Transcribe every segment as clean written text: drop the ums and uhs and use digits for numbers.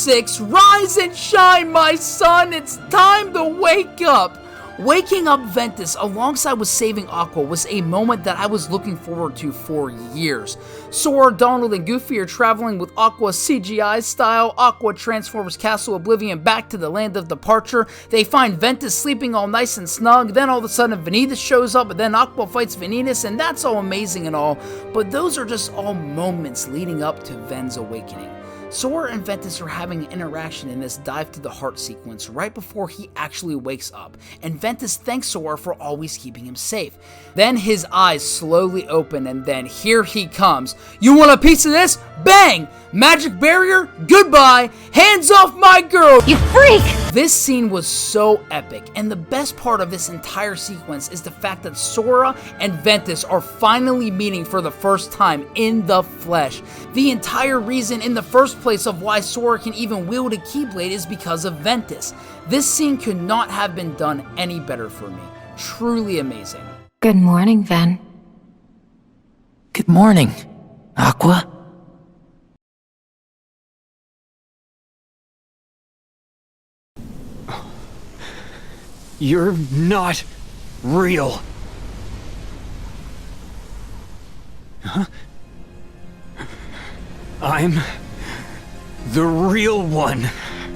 6, rise and shine, my son, it's time to wake up. Waking up Ventus alongside with saving Aqua was a moment that I was looking forward to for years. Sora, Donald, and Goofy are traveling with Aqua CGI style. Aqua transforms Castle Oblivion back to the land of departure. They find Ventus sleeping all nice and snug. Then all of a sudden Vanitas shows up, and then Aqua fights Vanitas, and that's all amazing and all. But those are just all moments leading up to Ven's awakening. Sora and Ventus are having an interaction in this dive to the heart sequence right before he actually wakes up, and Ventus thanks Sora for always keeping him safe. Then his eyes slowly open, and then here he comes. You want a piece of this? Bang! Magic barrier? Goodbye! Hands off my girl! You freak! This scene was so epic, and the best part of this entire sequence is the fact that Sora and Ventus are finally meeting for the first time in the flesh. The entire reason in the first place of why Sora can even wield a Keyblade is because of Ventus. This scene could not have been done any better for me. Truly amazing. Good morning, Ven. Good morning, Aqua. You're not real. Huh? I'm the real one.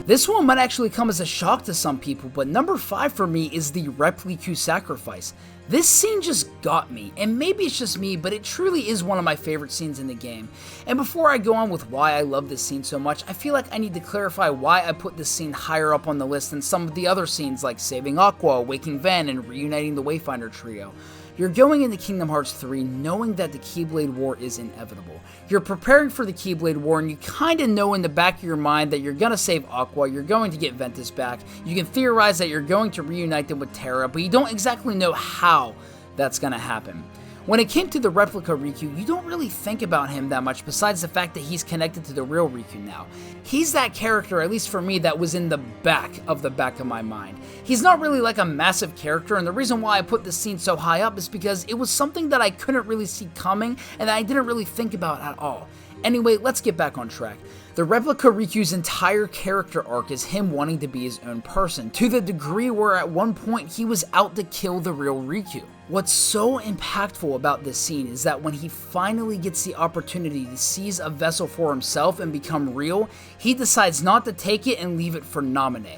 This one might actually come as a shock to some people, but number 5 for me is the Repliku sacrifice. This scene just got me, and maybe it's just me, but it truly is one of my favorite scenes in the game. And before I go on with why I love this scene so much, I feel like I need to clarify why I put this scene higher up on the list than some of the other scenes like saving Aqua, waking Ven, and reuniting the Wayfinder trio. You're going into Kingdom Hearts 3 knowing that the Keyblade War is inevitable. You're preparing for the Keyblade War, and you kinda know in the back of your mind that you're gonna save Aqua, you're going to get Ventus back, you can theorize that you're going to reunite them with Terra, but you don't exactly know how that's gonna happen. When it came to the replica Riku, you don't really think about him that much besides the fact that he's connected to the real Riku now. He's that character, at least for me, that was in the back of my mind. He's not really like a massive character, and the reason why I put this scene so high up is because it was something that I couldn't really see coming and that I didn't really think about at all. Anyway, let's get back on track. The Replica Riku's entire character arc is him wanting to be his own person, to the degree where at one point he was out to kill the real Riku. What's so impactful about this scene is that when he finally gets the opportunity to seize a vessel for himself and become real, he decides not to take it and leave it for Naminé.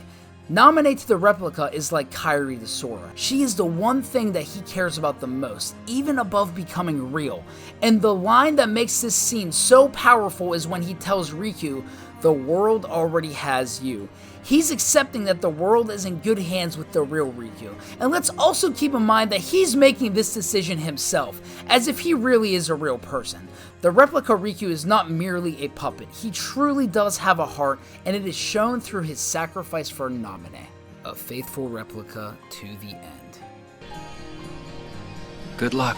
Naminé to the replica is like Kairi to Sora. She is the one thing that he cares about the most, even above becoming real. And the line that makes this scene so powerful is when he tells Riku, "The world already has you." He's accepting that the world is in good hands with the real Riku. And let's also keep in mind that he's making this decision himself, as if he really is a real person. The replica Riku is not merely a puppet. He truly does have a heart, and it is shown through his sacrifice for Naminé. A faithful replica to the end. Good luck.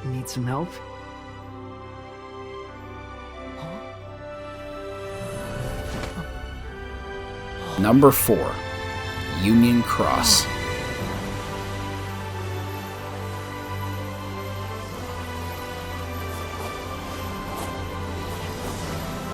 Need some help? Number 4. Union Cross.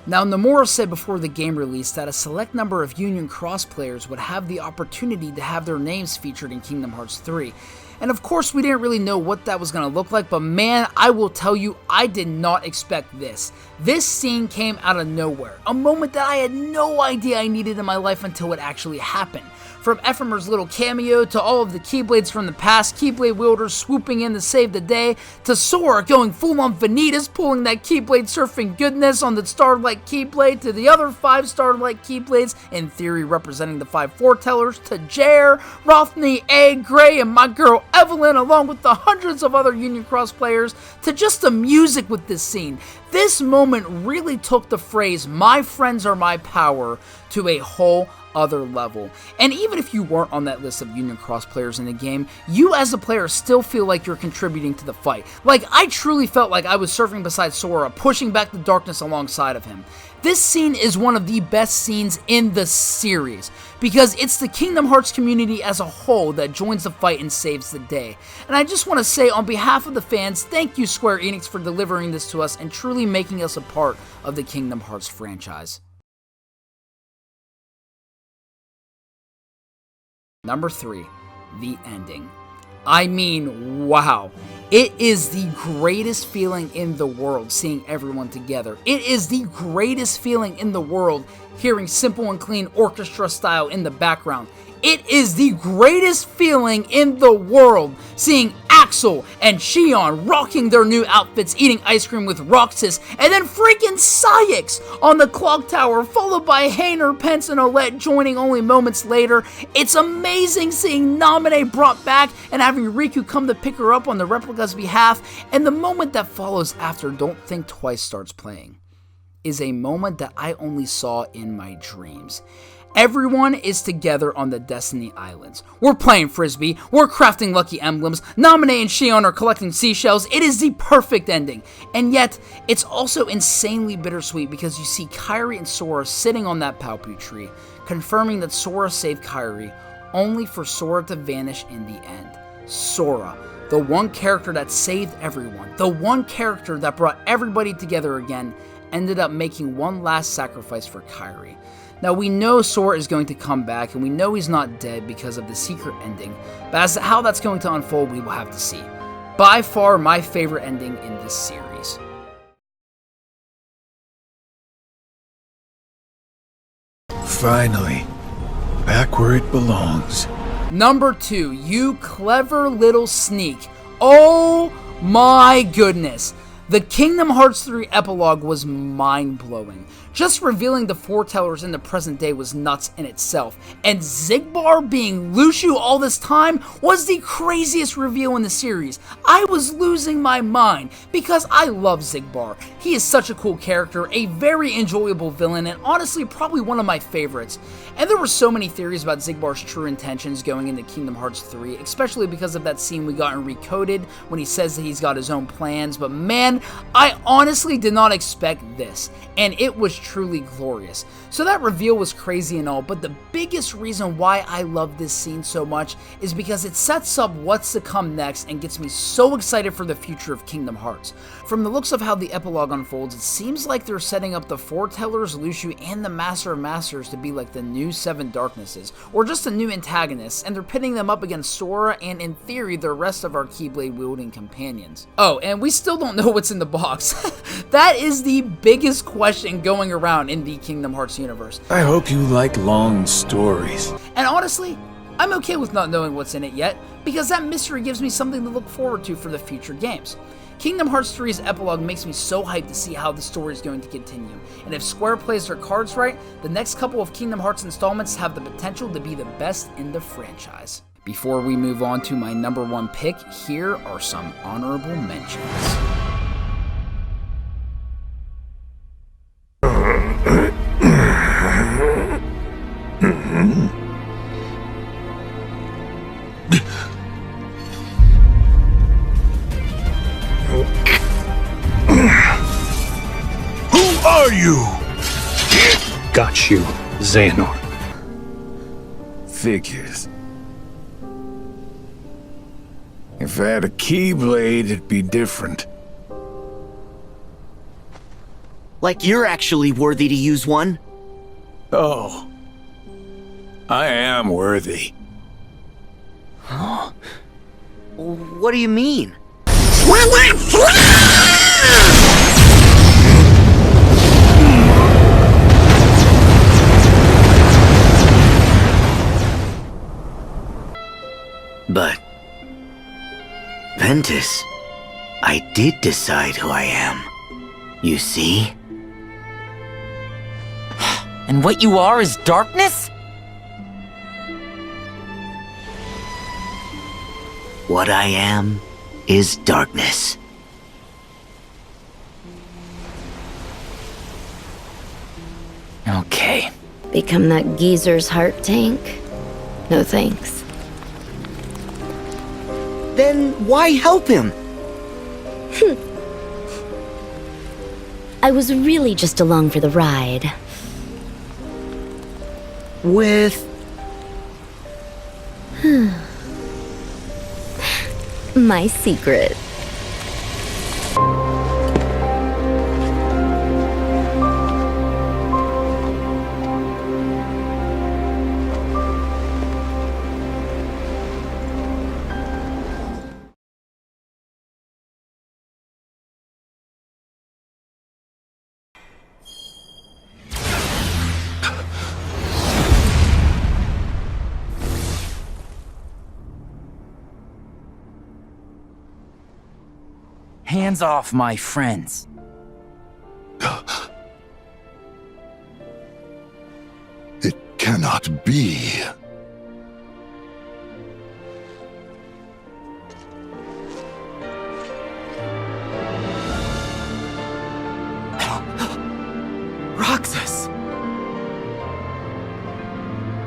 Now, Nomura said before the game released that a select number of Union Cross players would have the opportunity to have their names featured in Kingdom Hearts 3. And of course, we didn't really know what that was going to look like, but man, I will tell you, I did not expect this. This scene came out of nowhere, a moment that I had no idea I needed in my life until it actually happened. From Ephemer's little cameo, to all of the Keyblades from the past, Keyblade wielders swooping in to save the day, to Sora going full on Vanitas, pulling that Keyblade surfing goodness on the Starlight Keyblade, to the other 5 Starlight Keyblades, in theory representing the 5 foretellers, to Jer, Rothney, A, Gray, and my girl Evelyn, along with the hundreds of other Union Cross players, to just the music with this scene. This moment really took the phrase, "my friends are my power," to a whole other level. And even if you weren't on that list of Union Cross players in the game, you as a player still feel like you're contributing to the fight. Like, I truly felt like I was surfing beside Sora, pushing back the darkness alongside of him. This scene is one of the best scenes in the series, because it's the Kingdom Hearts community as a whole that joins the fight and saves the day. And I just want to say, on behalf of the fans, thank you Square Enix for delivering this to us and truly making us a part of the Kingdom Hearts franchise. Number 3, the ending. I mean, wow. It is the greatest feeling in the world seeing everyone together. It is the greatest feeling in the world hearing Simple and Clean orchestra style in the background. It is the greatest feeling in the world seeing Axel and Xion rocking their new outfits, eating ice cream with Roxas, and then freaking Saïx on the clock tower, followed by Hayner, Pence, and Olette joining only moments later. It's amazing seeing Naminé brought back and having Riku come to pick her up on the replica's behalf, and the moment that follows after Don't Think Twice starts playing is a moment that I only saw in my dreams. Everyone is together on the Destiny Islands. We're playing Frisbee, we're crafting lucky emblems, Naminé and Xion are collecting seashells. It is the perfect ending. And yet, it's also insanely bittersweet because you see Kairi and Sora sitting on that Palpu tree, confirming that Sora saved Kairi, only for Sora to vanish in the end. Sora, the one character that saved everyone, the one character that brought everybody together again, ended up making one last sacrifice for Kairi. Now, we know Sora is going to come back, and we know he's not dead because of the secret ending, but as to how that's going to unfold, we will have to see. By far, my favorite ending in this series. Finally, back where it belongs. Number 2, you clever little sneak. Oh my goodness. The Kingdom Hearts 3 epilogue was mind-blowing. Just revealing the foretellers in the present day was nuts in itself, and Xigbar being Luxu all this time was the craziest reveal in the series. I was losing my mind because I love Xigbar. He is such a cool character, a very enjoyable villain, and honestly probably one of my favorites. And there were so many theories about Xigbar's true intentions going into Kingdom Hearts 3, especially because of that scene we got in Recoded when he says that he's got his own plans, but man, I honestly did not expect this, and it was truly glorious. So that reveal was crazy and all, but the biggest reason why I love this scene so much is because it sets up what's to come next and gets me so excited for the future of Kingdom Hearts. From the looks of how the epilogue unfolds, it seems like they're setting up the Foretellers, Luxu, and the Master of Masters to be like the new Seven Darknesses, or just a new antagonists, and they're pitting them up against Sora and, in theory, the rest of our Keyblade-wielding companions. Oh, and we still don't know what's in the box. That is the biggest question going around in the Kingdom Hearts universe. I hope you like long stories. And honestly, I'm okay with not knowing what's in it yet, because that mystery gives me something to look forward to for the future games. Kingdom Hearts 3's epilogue makes me so hyped to see how the story is going to continue, and if Square plays their cards right, the next couple of Kingdom Hearts installments have the potential to be the best in the franchise. Before we move on to my number 1 pick, here are some honorable mentions. Who are you? Got you, Xehanort. Figures. If I had a Keyblade, it'd be different. Like you're actually worthy to use one. Oh. I am worthy. What do you mean? But, Ventus, I did decide who I am. You see? And what you are is darkness? What I am is darkness. Okay. Become that geezer's heart tank? No thanks. Then why help him? I was really just along for the ride. With... My secret. Hands off my friends. It cannot be. Roxas!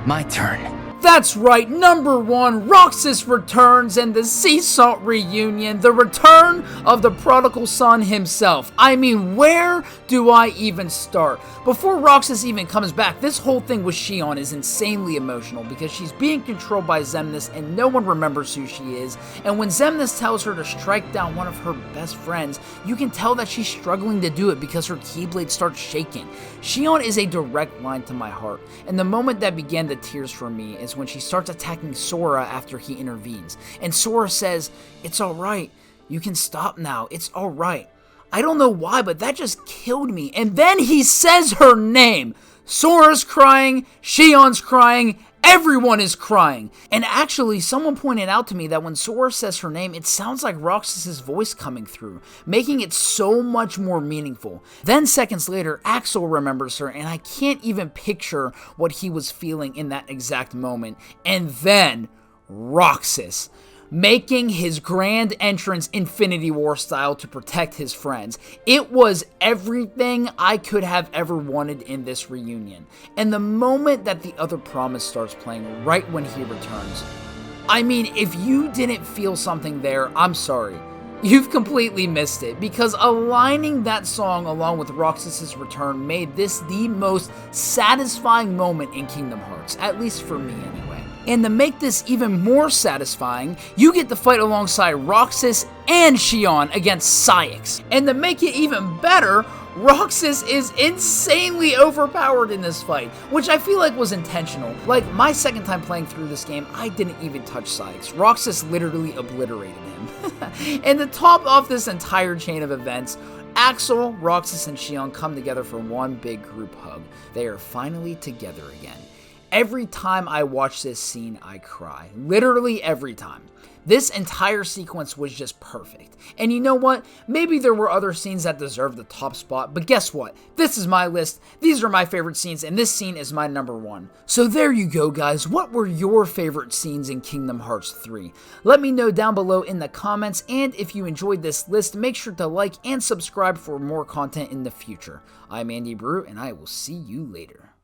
My turn. That's right, number 1, Roxas returns and the sea salt reunion, the return of the prodigal son himself. I mean, where do I even start? Before Roxas even comes back, this whole thing with Shion is insanely emotional because she's being controlled by Xemnas and no one remembers who she is. And when Xemnas tells her to strike down one of her best friends, you can tell that she's struggling to do it because her Keyblade starts shaking. Shion is a direct line to my heart, and the moment that began the tears for me is when she starts attacking Sora after he intervenes. And Sora says, "It's alright, you can stop now, it's alright." I don't know why, but that just killed me. And then he says her name. Sora's crying, Shion's crying, everyone is crying. And actually, someone pointed out to me that when Sora says her name, it sounds like Roxas's voice coming through, making it so much more meaningful. Then seconds later, Axel remembers her, and I can't even picture what he was feeling in that exact moment. And then, Roxas, making his grand entrance Infinity War style to protect his friends. It was everything I could have ever wanted in this reunion. And the moment that the other promise starts playing right when he returns, I mean, if you didn't feel something there, I'm sorry. You've completely missed it, because aligning that song along with Roxas's return made this the most satisfying moment in Kingdom Hearts, at least for me anyway. And to make this even more satisfying, you get to fight alongside Roxas and Shion against Saïx. And to make it even better, Roxas is insanely overpowered in this fight, which I feel like was intentional. Like, my second time playing through this game, I didn't even touch Saïx. Roxas literally obliterated him. And to top off this entire chain of events, Axel, Roxas, and Shion come together for one big group hug. They are finally together again. Every time I watch this scene, I cry. Literally every time. This entire sequence was just perfect. And you know what? Maybe there were other scenes that deserved the top spot, but guess what? This is my list, these are my favorite scenes, and this scene is my number 1. So there you go, guys. What were your favorite scenes in Kingdom Hearts 3? Let me know down below in the comments, and if you enjoyed this list, make sure to like and subscribe for more content in the future. I'm Andy Brew, and I will see you later.